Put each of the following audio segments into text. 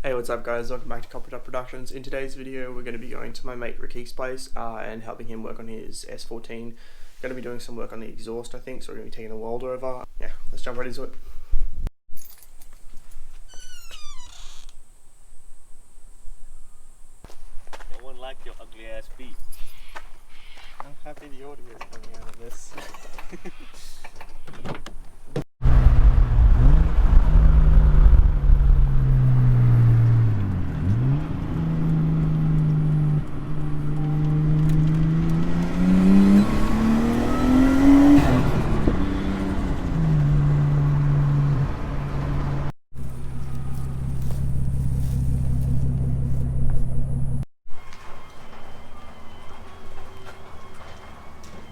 Hey, what's up guys, welcome back to Copper Top Productions. In today's video we're going to be going to my mate Ricky's place and helping him work on his S14. Going to be doing some work on the exhaust I think, so we're going to be taking the welder over. Yeah, let's jump right into it. No one liked your ugly ass feet. I'm happy the audio is coming out of this.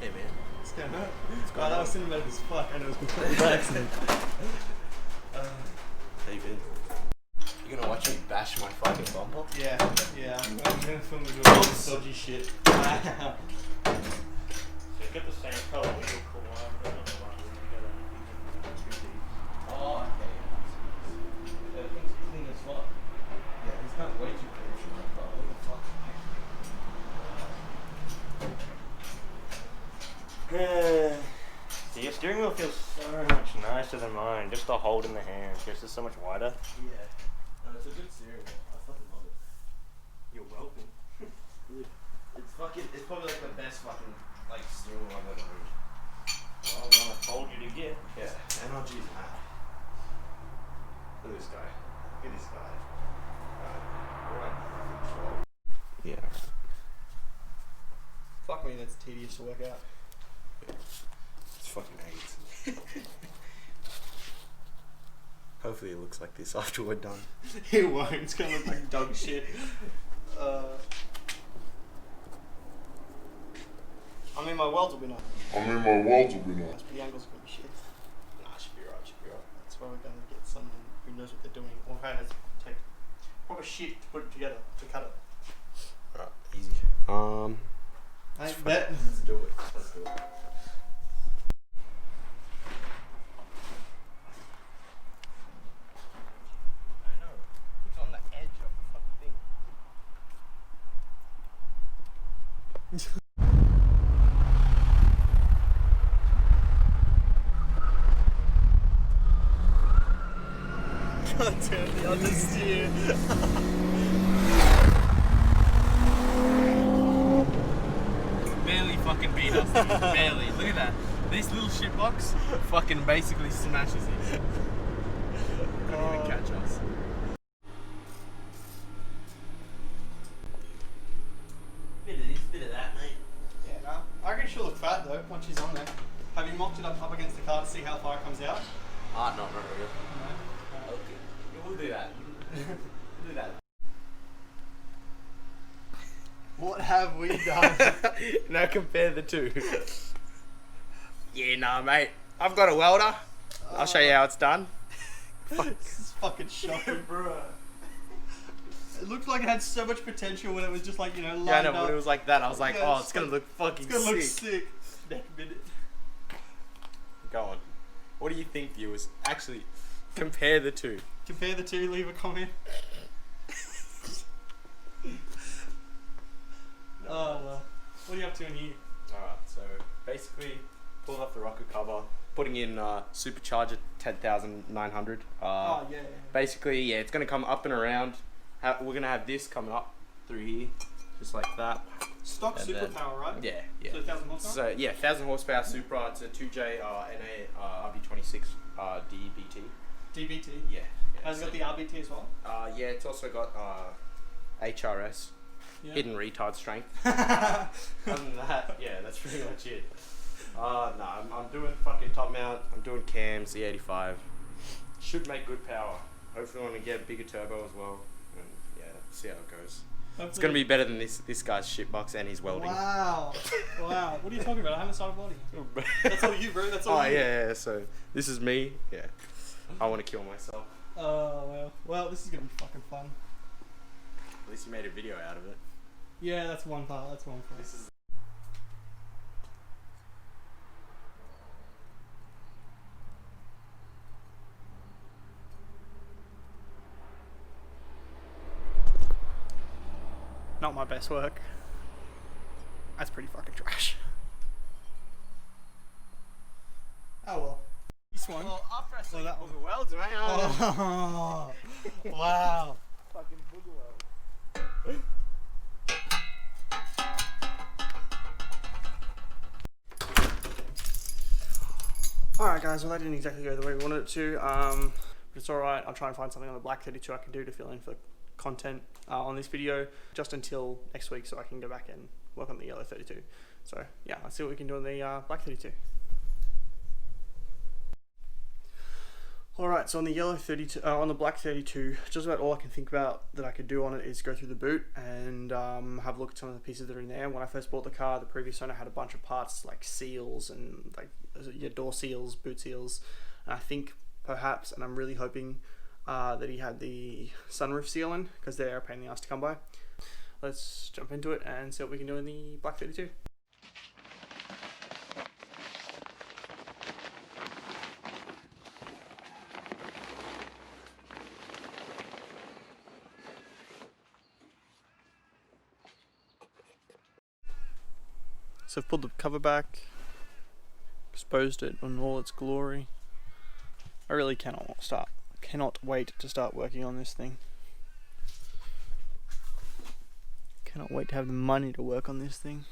Hey man. What's going on? God, I was cinematic as fuck and it was completely by accident. How you been? You gonna watch me bash my fucking bumper? Yeah, I'm going to film you doing all this dodgy shit. So get the same color. We look cool. Oh, okay. Everything's clean as fuck. Yeah, this guy's way too clean for my car. What the fuck? See, your steering wheel feels so much nicer than mine. Just the hold in the hand. Yours is so much wider. Yeah. No, it's a good steering wheel. I fucking love it. You're welcome. It's probably like the best fucking like steering wheel I've ever owned. Well, the one I told you to get. Yeah, NRG's mad. Look at this guy. Look at this guy. Alright. Yeah. Fuck me, that's tedious to work out. It's fucking AIDS. Hopefully it looks like this after we're done. It won't, it's gonna look like dog shit. I mean, my welds will be nice. But the angle's gonna be shit. Nah, should be right. That's why we're gonna get someone who knows what they're doing or how to take proper shit to put it together, to cut it. Alright, easy. I bet. Let's do it. Let's do it. I know. It's on the edge of the fucking thing. God damn the understeer. Barely fucking beat us, dude. Barely. Look at that. This little shitbox fucking basically smashes him. Couldn't even catch us. Bit of this, bit of that, mate. Yeah, nah. I reckon she'll look fat though once she's on there. Have you mocked it up against the car to see how far it comes out? Ah, not really. No. Okay. We'll do that. We'll do that. What have we done? Now compare the two. Yeah, nah, mate. I've got a welder. I'll show you how it's done. This is fucking shocking, bro. It looked like it had so much potential when it was just like, you know, lined Yeah, I know, up. when it was like that, I was like, Yeah, oh, it's it's gonna like- look fucking It's gonna look sick. sick. Next minute. Go on. What do you think, viewers? Actually, compare the two. Compare the two, leave a comment. Oh well. What are you up to in here? Alright, so basically, pulled off the rocker cover, putting in supercharger 10,900. Oh yeah. Basically, yeah, it's gonna come up and around. We're gonna have this coming up through here, just like that. Stock And super then- power, right? Yeah, yeah. So 1,000 horsepower? So yeah, 1,000 horsepower Supra. It's a 2J NA RB26 DBT. DBT. Yeah. Has it got the RBT as well? Yeah, it's also got HRS, Yeah. hidden retard strength. Other than that, yeah, that's pretty much it. No, I'm doing fucking top mount. I'm doing cams, the 85. Should make good power. Hopefully, I'm gonna get a bigger turbo as well. And yeah, see how it goes. It's gonna be better than this guy's shitbox and his welding. Wow. Wow. What are you talking about? I haven't started welding. That's all you, bro. That's all Oh you. yeah, yeah. So this is me. Yeah, I want to kill myself. Oh well. Well, this is gonna be fucking fun. At least you made a video out of it. Yeah, that's one part. That's one part. This is not my best work. That's pretty fucking trash. Oh well. This one. Well, after I saw that booger welds, mate. Oh, wow. Fucking booger weld. Alright guys, well that didn't exactly go the way we wanted it to, but it's alright. I'll try and find something on the black 32 I can do to fill in for content on this video, just until next week so I can go back and work on the yellow 32. So yeah, let's see what we can do on the black 32. Alright, so on the yellow 32, on the black 32, just about all I can think about that I could do on it is go through the boot and have a look at some of the pieces that are in there. When I first bought the car, the previous owner had a bunch of parts like seals and like door seals, boot seals, and I think perhaps, and I'm really hoping that he had the sunroof seal in, because they're a pain in the ass to come by. Let's jump into it and see what we can do in the black 32. So I've pulled the cover back, exposed it in all its glory. I really cannot wait to start working on this thing. Cannot wait to have the money to work on this thing.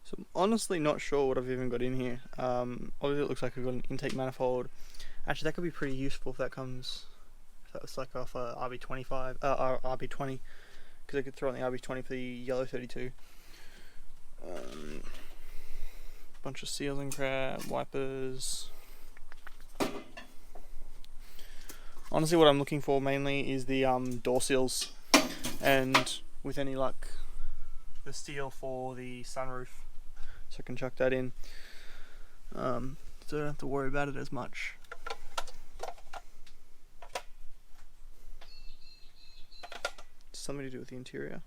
So I'm honestly not sure what I've even got in here. Obviously it looks like I've got an intake manifold. Actually, that could be pretty useful if that comes, if that was like off a RB25, RB20, because I could throw on the RB20 for the yellow 32. Bunch of seals and crap, wipers. Honestly, what I'm looking for mainly is the door seals, and with any luck, the steel for the sunroof, so I can chuck that in. So I don't have to worry about it as much. Something to do with the interior.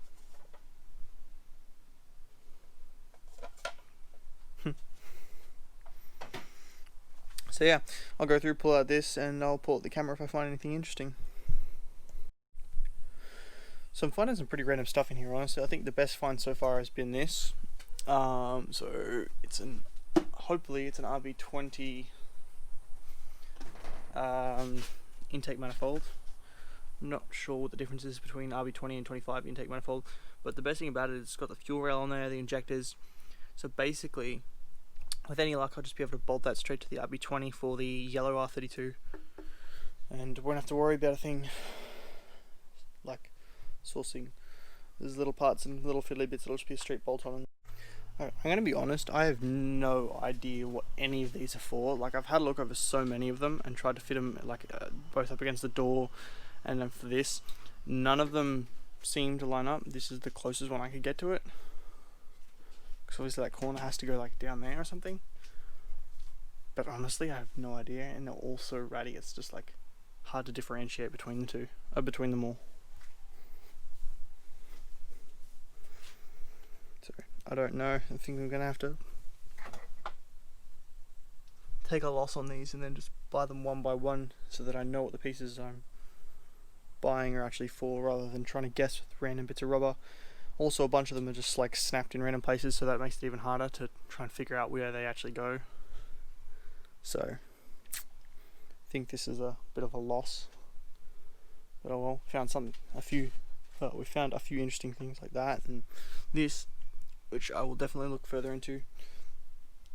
So yeah, I'll go through, pull out this, and I'll pull out the camera if I find anything interesting. So I'm finding some pretty random stuff in here, honestly. I think the best find so far has been this. So it's hopefully it's an RB20 intake manifold. I'm not sure what the difference is between RB20 and 25 intake manifold, but the best thing about it is it's got the fuel rail on there, the injectors. So basically, with any luck, I'll just be able to bolt that straight to the RB20 for the yellow R32, and won't have to worry about a thing like sourcing. There's little parts and little fiddly bits that'll just be a straight bolt on. I'm going to be honest, I have no idea what any of these are for. Like, I've had a look over so many of them and tried to fit them like both up against the door, and then for this, none of them seem to line up. This is the closest one I could get to it, because obviously that corner has to go like down there or something. But honestly, I have no idea, and they're all so ratty, it's just like hard to differentiate between the two, between them all. So I don't know. I think I'm gonna have to take a loss on these and then just buy them one by one, so that I know what the pieces I'm buying are actually for, rather than trying to guess with random bits of rubber. Also, a bunch of them are just like snapped in random places, so that makes it even harder to try and figure out where they actually go. So I think this is a bit of a loss, but oh well. We found a few interesting things like that, and this, which I will definitely look further into.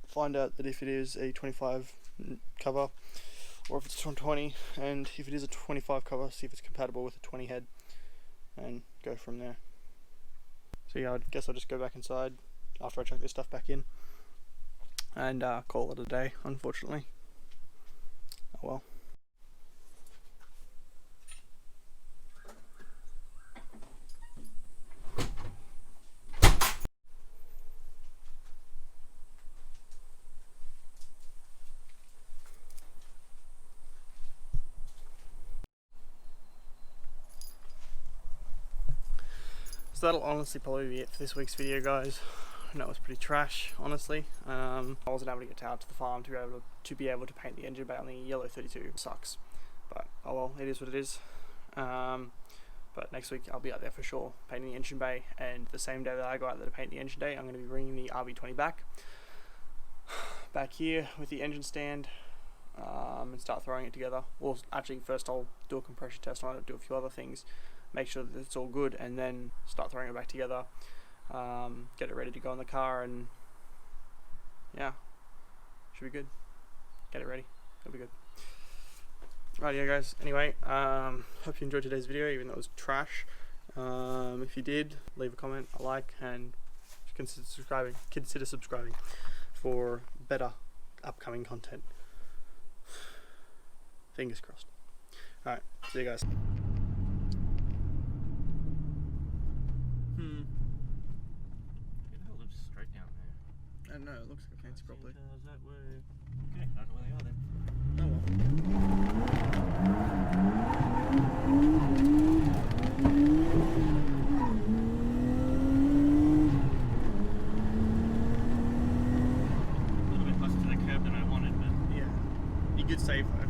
Find out that if it is a 25 cover or if it's a 20, and if it is a 25 cover, see if it's compatible with a 20 head, and go from there. So yeah, I guess I'll just go back inside after I chuck this stuff back in and call it a day, unfortunately. Oh well. So that'll honestly probably be it for this week's video, guys. I know it was pretty trash, honestly. I wasn't able to get out to the farm to be able to paint the engine bay on the yellow 32. Sucks, but oh well, it is what it is. But next week I'll be out there for sure, painting the engine bay, and the same day that I go out there to paint the engine bay, I'm going to be bringing the RB20 back here with the engine stand, and start throwing it together. Well, actually first I'll do a compression test on it, do a few other things, make sure that it's all good, and then start throwing it back together, get it ready to go in the car, and yeah, should be good. Get it ready, it'll be good. Right, yeah guys, anyway, hope you enjoyed today's video, even though it was trash. If you did, leave a comment, a like, and consider subscribing for better upcoming content. Fingers crossed. Alright, see you guys. I don't know, it looks like I can't see properly. That way. Okay, I don't know where they are then. Oh well. A little bit closer to the curb than I wanted, but Yeah. You good save though.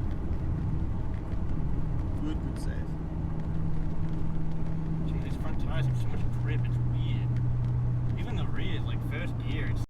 Good save. gee, these front tires have so much grip, it's weird. Even the rear, like first gear, it's